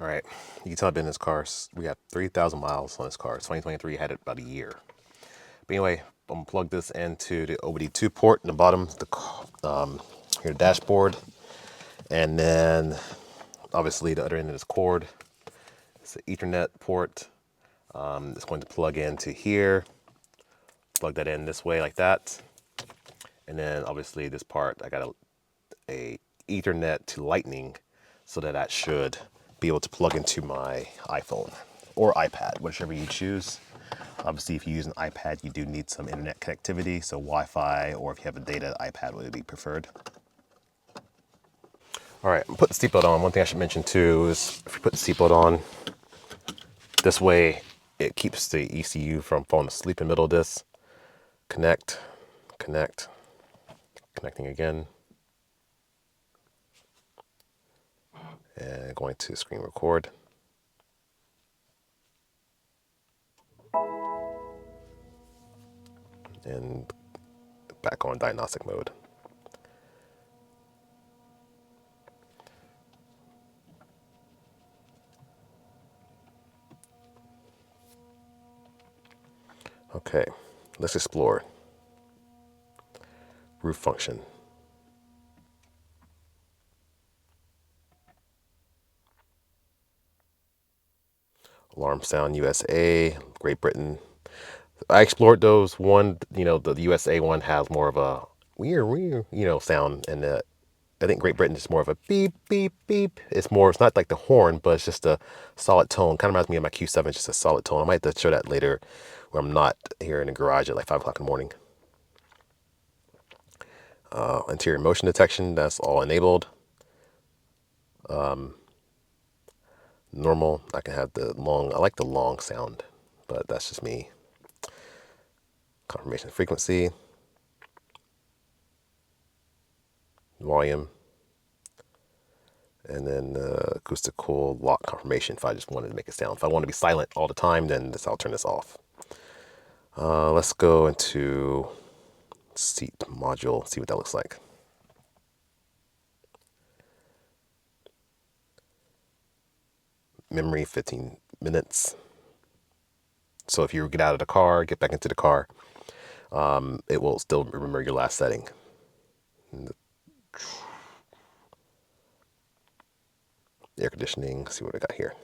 All right, you can tell I've been in this car. We got 3,000 miles on this car. It's 2023, had it about a year. But anyway, I'm gonna plug this into the OBDII port in the bottom, here the dashboard, and then obviously the other end of this cord. It's an Ethernet port. It's going to plug into here. Plug that in this way like that, and then obviously this part I got a Ethernet to Lightning, so that should be able to plug into my iPhone or iPad, whichever you choose. Obviously, if you use an iPad, you do need some internet connectivity, so Wi-Fi, or if you have a data iPad would be preferred. All right, put the seatbelt on. One thing I should mention too is if you put the seatbelt on, this way it keeps the ECU from falling asleep in the middle of this. Connect, connect, connecting again. And going to screen record. And back on diagnostic mode. Okay, let's explore. Roof function. Alarm sound USA, Great Britain. I explored those. One, the USA one has more of a weird, sound, and I think Great Britain is more of a beep, beep, beep. It's not like the horn, but it's just a solid tone. Kind of reminds me of my Q7, just a solid tone. I might have to show that later when I'm not here in the garage at like 5 o'clock in the morning. Interior motion detection, that's all enabled. Normal, I can have I like the long sound, but that's just me. Confirmation frequency, volume, and then acoustical lock confirmation if I just wanted to make a sound. If I want to be silent all the time, then I'll turn this off. Let's go into seat module, see what that looks like. Memory 15 minutes. So if you get out of the car, get back into the car, it will still remember your last setting. Air conditioning, see what I got here.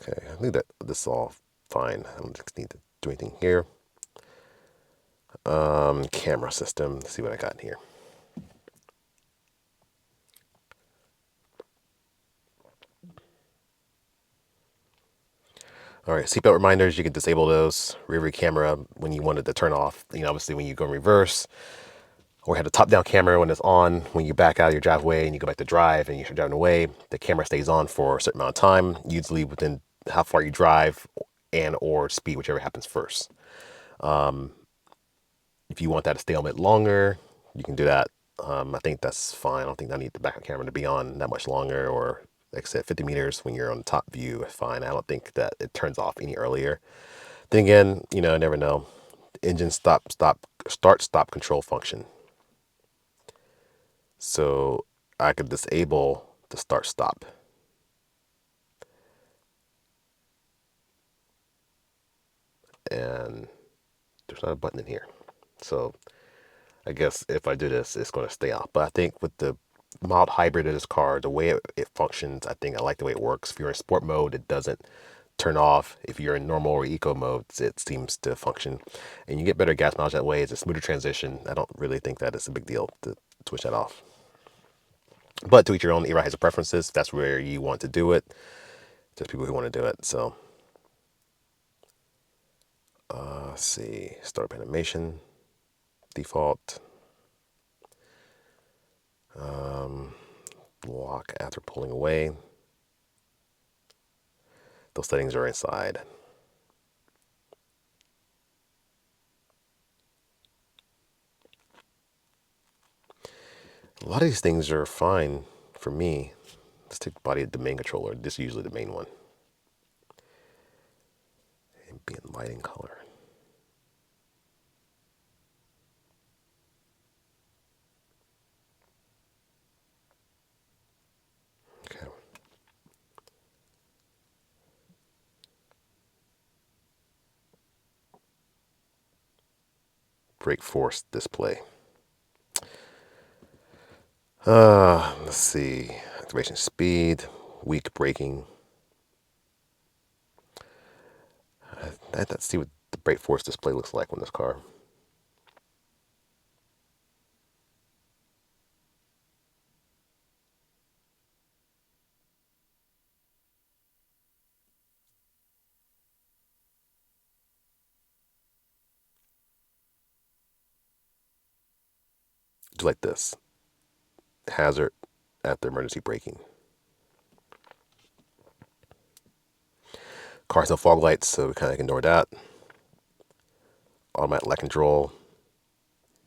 Okay, I think that this is all fine. I don't need to do anything here. Camera system, let's see what I got in here. All right, seatbelt reminders, you can disable those. Rear view camera when you wanted to turn off. Obviously when you go in reverse, or have the top-down camera when it's on. When you back out of your driveway and you go back to drive and you're driving away, the camera stays on for a certain amount of time, usually within how far you drive and or speed, whichever happens first. If you want that to stay on a bit longer, you can do that. I think that's fine. I don't think I need the backup camera to be on that much longer, or like I said, 50 meters when you're on the top view is fine. I don't think that it turns off any earlier. Then again, I never know. Engine start, stop control function. So I could disable the start stop. And there's not a button in here. So I guess if I do this, it's going to stay off. But I think with the mild hybrid of this car, the way it functions, I think I like the way it works. If you're in sport mode, it doesn't turn off. If you're in normal or eco modes, it seems to function. And you get better gas mileage that way. It's a smoother transition. I don't really think that it's a big deal to switch that off. But to each your own. Everybody has preferences. That's where you want to do it. There's people who want to do it. So let's see. Start up animation. Default. Lock after pulling away. Those settings are inside. A lot of these things are fine for me. Let's take body domain controller. This is usually the main one. Ambient lighting color. Okay. Brake force display. Let's see. Activation speed, weak braking. Let's see what the brake force display looks like on this car. Just like this. Hazard after emergency braking. Car's no fog lights, so we kind of ignore that. Automatic light control.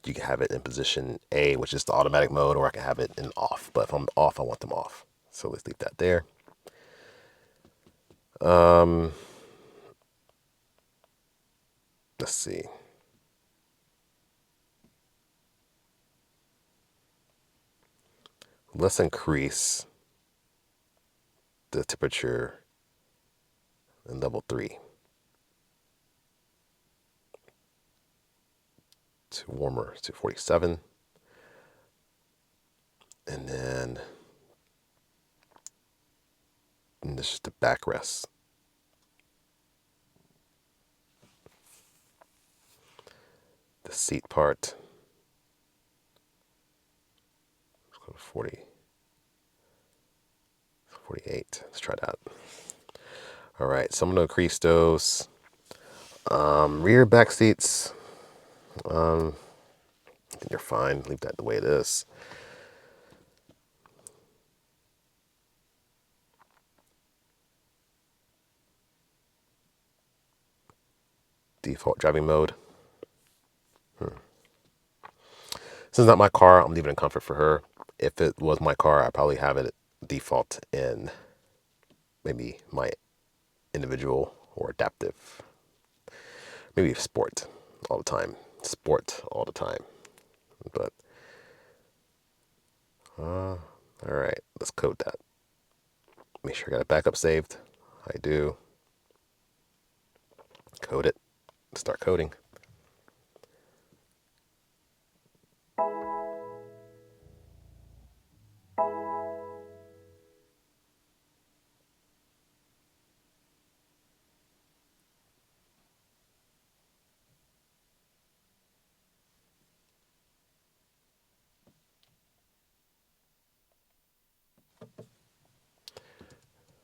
You can have it in position A, which is the automatic mode, or I can have it in off. But if I'm off, I want them off. So let's leave that there. Let's see. Let's increase the temperature in level 3 to warmer to 47. And then this is the backrest. The seat part. Let's go to 40. 48. Let's try that. All right, so I'm gonna increase those. Rear back seats. I think you're fine. Leave that the way it is. Default driving mode. This is not my car. I'm leaving it in comfort for her. If it was my car, I'd probably have it default in maybe my individual or adaptive. Maybe sport all the time. Sport all the time. But, all right, let's code that. Make sure I got a backup saved. I do. Code it. Start coding.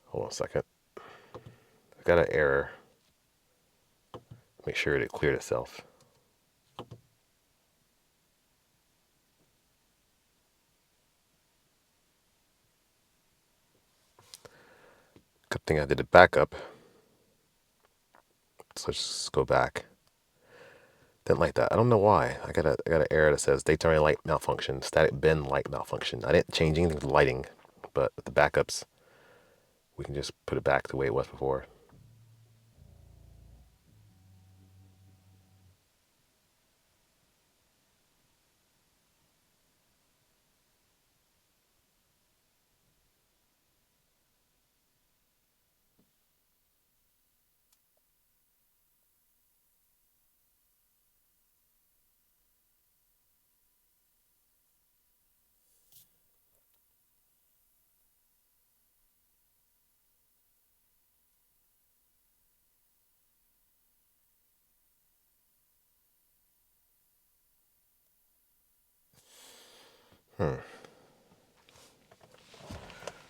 Hold on a second. I got an error. Make sure it cleared itself. Good thing I did a backup. So let's just go back. Didn't like that. I don't know why. I got an error that says daytime light malfunction, static bin light malfunction. I didn't change anything with the lighting, but with the backups, we can just put it back the way it was before.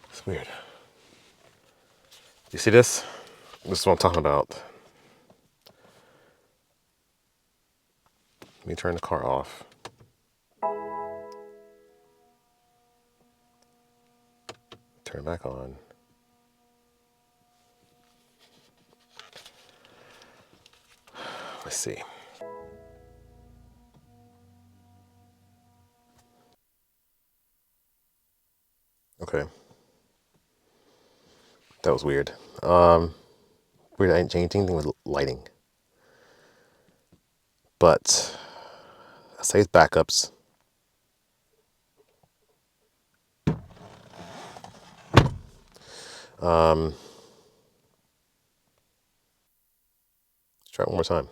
It's weird. You see this? This is what I'm talking about. Let me turn the car off. Turn it back on. Let's see. Okay. That was weird. Weird, I didn't change anything with lighting. but save backups. Let's try it one more time.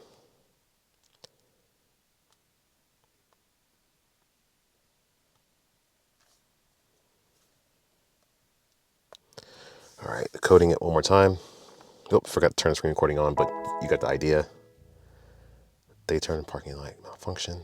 All right, coding it one more time. Oh, forgot to turn the screen recording on, but you got the idea. They turn parking light malfunction.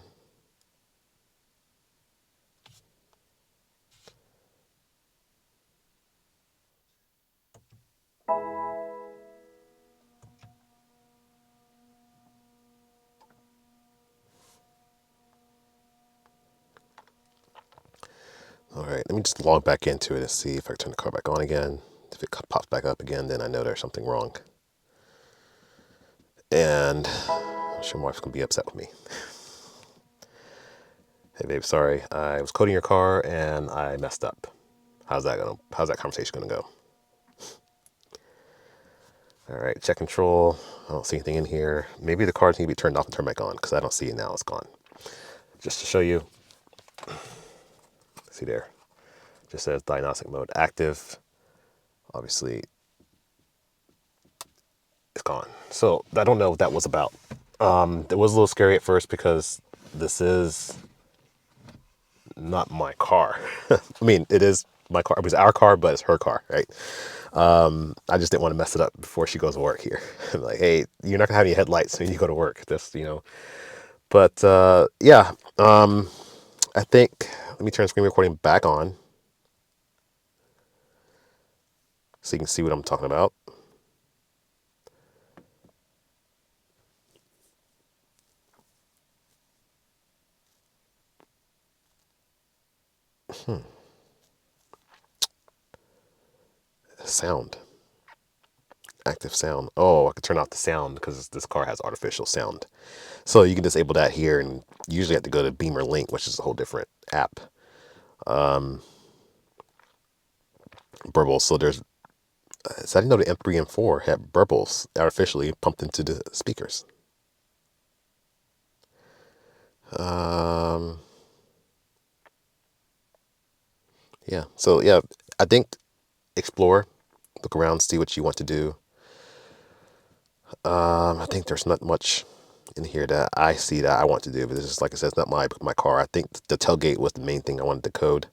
All right, let me just log back into it and see if I can turn the car back on again. If it pops back up again, then I know there's something wrong. And I'm sure my wife's gonna be upset with me. Hey babe, sorry, I was coding your car and I messed up. How's that conversation gonna go? All right, check control. I don't see anything in here. Maybe the cars need to be turned off and turned back on because I don't see it now. It's gone. Just to show you. See there. Just says diagnostic mode active. Obviously, it's gone. So I don't know what that was about. It was a little scary at first because this is not my car. I mean, it is my car. It was our car, but it's her car, right? I just didn't want to mess it up before she goes to work here. I'm like, hey, you're not gonna have any headlights when you go to work. Just, you know. But yeah, I think, let me turn screen recording back on so you can see what I'm talking about. Sound. Active sound. Oh, I could turn off the sound because this car has artificial sound. So you can disable that here, and you usually have to go to Beamer Link, which is a whole different app. Burbles. So there's, so I didn't know the M3 M4 had burbles artificially pumped into the speakers. Yeah. So yeah, I think explore, look around, see what you want to do. I think there's not much in here that I see that I want to do, but this is, like I said, it's not my car. I think the tailgate was the main thing I wanted to code.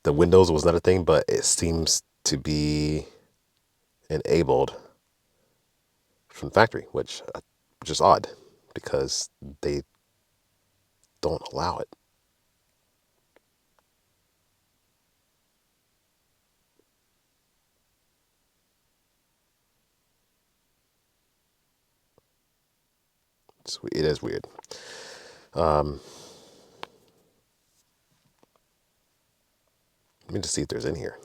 The windows was another thing, but it seems to be enabled from the factory, which is odd because they don't allow it. It is weird. Let me just see if there's in here.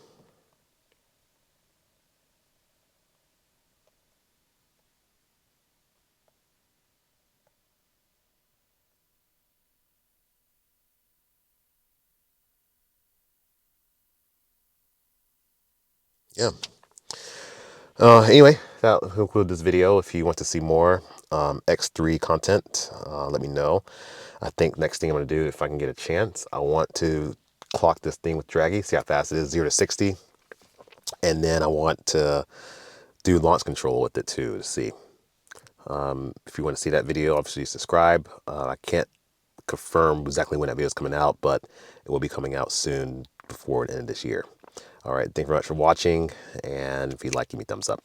Yeah. Anyway, that will conclude this video. If you want to see more X3 content, let me know. I think next thing I'm going to do, if I can get a chance, I want to clock this thing with Draggy, see how fast it is, 0 to 60. And then I want to do launch control with it too to see. If you want to see that video, obviously subscribe. I can't confirm exactly when that video is coming out, but it will be coming out soon before the end of this year. All right, thank you very much for watching, and if you like, give me a thumbs up.